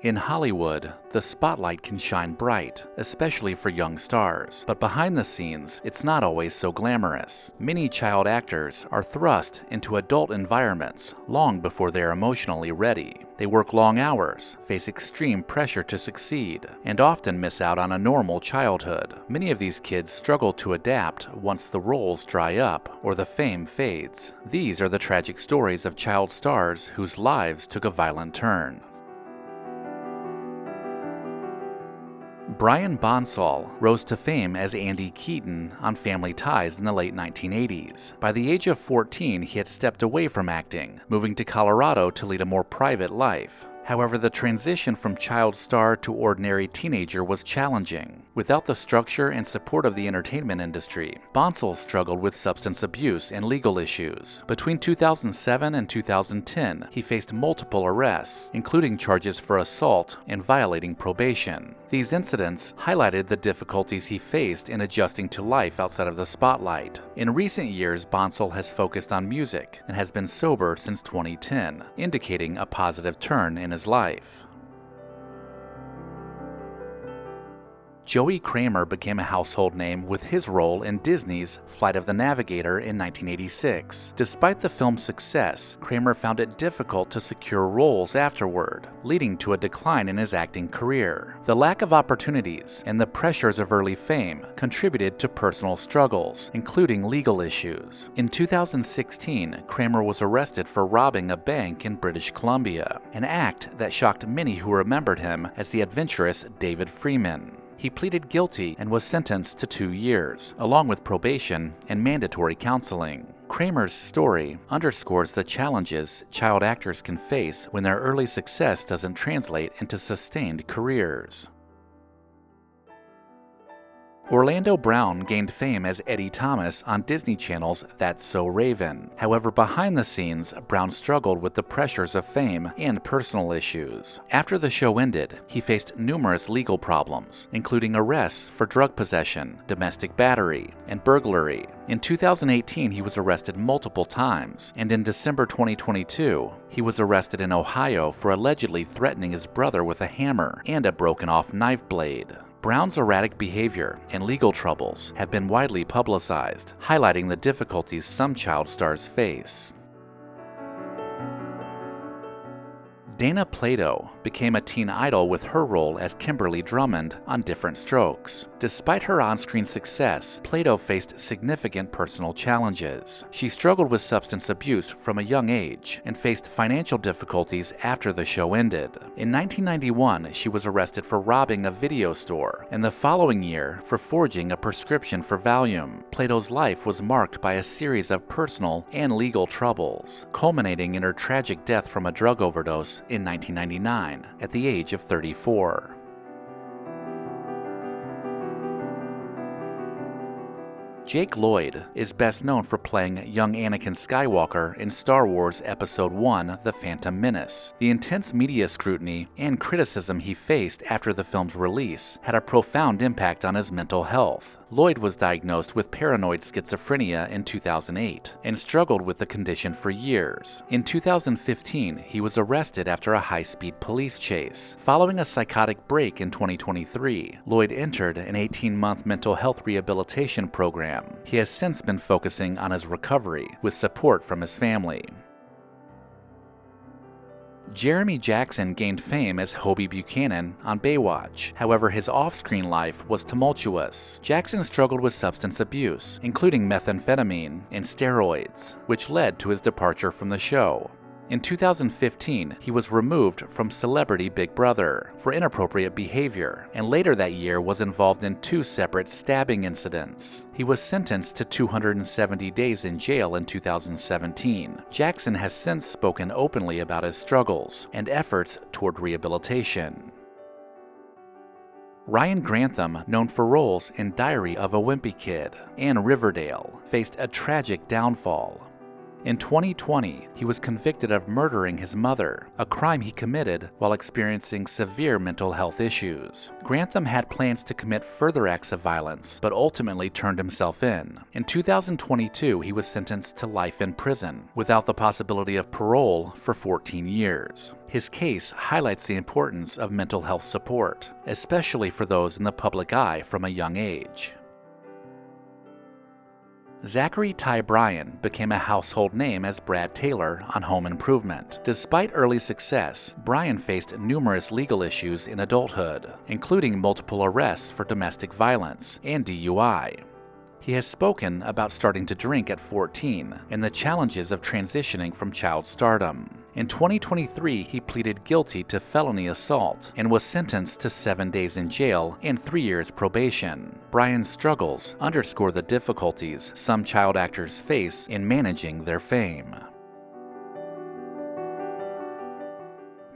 In Hollywood, the spotlight can shine bright, especially for young stars, but behind the scenes, it's not always so glamorous. Many child actors are thrust into adult environments long before they are emotionally ready. They work long hours, face extreme pressure to succeed, and often miss out on a normal childhood. Many of these kids struggle to adapt once the roles dry up or the fame fades. These are the tragic stories of child stars whose lives took a violent turn. Brian Bonsel rose to fame as Andy Keaton on Family Ties in the late 1980s. By the age of 14, he had stepped away from acting, moving to Colorado to lead a more private life. However, the transition from child star to ordinary teenager was challenging. Without the structure and support of the entertainment industry, Bonsel struggled with substance abuse and legal issues. Between 2007 and 2010, he faced multiple arrests, including charges for assault and violating probation. These incidents highlighted the difficulties he faced in adjusting to life outside of the spotlight. In recent years, Bonsel has focused on music and has been sober since 2010, indicating a positive turn in his life. Joey Kramer became a household name with his role in Disney's Flight of the Navigator in 1986. Despite the film's success, Kramer found it difficult to secure roles afterward, leading to a decline in his acting career. The lack of opportunities and the pressures of early fame contributed to personal struggles, including legal issues. In 2016, Kramer was arrested for robbing a bank in British Columbia, an act that shocked many who remembered him as the adventurous David Freeman. He pleaded guilty and was sentenced to 2 years, along with probation and mandatory counseling. Kramer's story underscores the challenges child actors can face when their early success doesn't translate into sustained careers. Orlando Brown gained fame as Eddie Thomas on Disney Channel's That's So Raven. However, behind the scenes, Brown struggled with the pressures of fame and personal issues. After the show ended, he faced numerous legal problems, including arrests for drug possession, domestic battery, and burglary. In 2018, he was arrested multiple times, and in December 2022, he was arrested in Ohio for allegedly threatening his brother with a hammer and a broken-off knife blade. Brown's erratic behavior and legal troubles have been widely publicized, highlighting the difficulties some child stars face. Dana Plato became a teen idol with her role as Kimberly Drummond on Different Strokes. Despite her on-screen success, Plato faced significant personal challenges. She struggled with substance abuse from a young age and faced financial difficulties after the show ended. In 1991, she was arrested for robbing a video store, and the following year for forging a prescription for Valium. Plato's life was marked by a series of personal and legal troubles, culminating in her tragic death from a drug overdose in 1999 at the age of 34. Jake Lloyd is best known for playing young Anakin Skywalker in Star Wars Episode I: The Phantom Menace. The intense media scrutiny and criticism he faced after the film's release had a profound impact on his mental health. Lloyd was diagnosed with paranoid schizophrenia in 2008 and struggled with the condition for years. In 2015, he was arrested after a high-speed police chase. Following a psychotic break in 2023, Lloyd entered an 18-month mental health rehabilitation program. He has since been focusing on his recovery with support from his family. Jeremy Jackson gained fame as Hobie Buchanan on Baywatch. However, his off-screen life was tumultuous. Jackson struggled with substance abuse, including methamphetamine and steroids, which led to his departure from the show. In 2015, he was removed from Celebrity Big Brother for inappropriate behavior, and later that year was involved in 2 separate stabbing incidents. He was sentenced to 270 days in jail in 2017. Jackson has since spoken openly about his struggles and efforts toward rehabilitation. Ryan Grantham, known for roles in Diary of a Wimpy Kid and Riverdale, faced a tragic downfall. In 2020, he was convicted of murdering his mother, a crime he committed while experiencing severe mental health issues. Grantham had plans to commit further acts of violence, but ultimately turned himself in. In 2022, he was sentenced to life in prison, without the possibility of parole for 14 years. His case highlights the importance of mental health support, especially for those in the public eye from a young age. Zachary Ty Bryan became a household name as Brad Taylor on Home Improvement. Despite early success, Bryan faced numerous legal issues in adulthood, including multiple arrests for domestic violence and DUI. He has spoken about starting to drink at 14 and the challenges of transitioning from child stardom. In 2023, he pleaded guilty to felony assault and was sentenced to 7 days in jail and 3 years probation. Bryan's struggles underscore the difficulties some child actors face in managing their fame.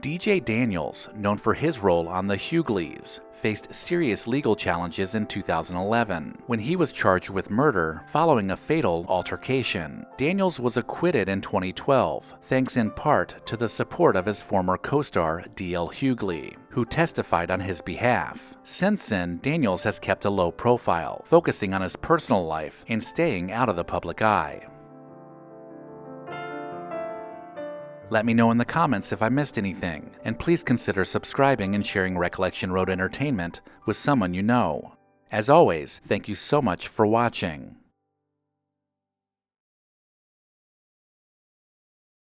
DJ Daniels, known for his role on The Hughleys, faced serious legal challenges in 2011 when he was charged with murder following a fatal altercation. Daniels was acquitted in 2012, thanks in part to the support of his former co-star D.L. Hughley, who testified on his behalf. Since then, Daniels has kept a low profile, focusing on his personal life and staying out of the public eye. Let me know in the comments if I missed anything, and please consider subscribing and sharing Recollection Road Entertainment with someone you know. As always, thank you so much for watching.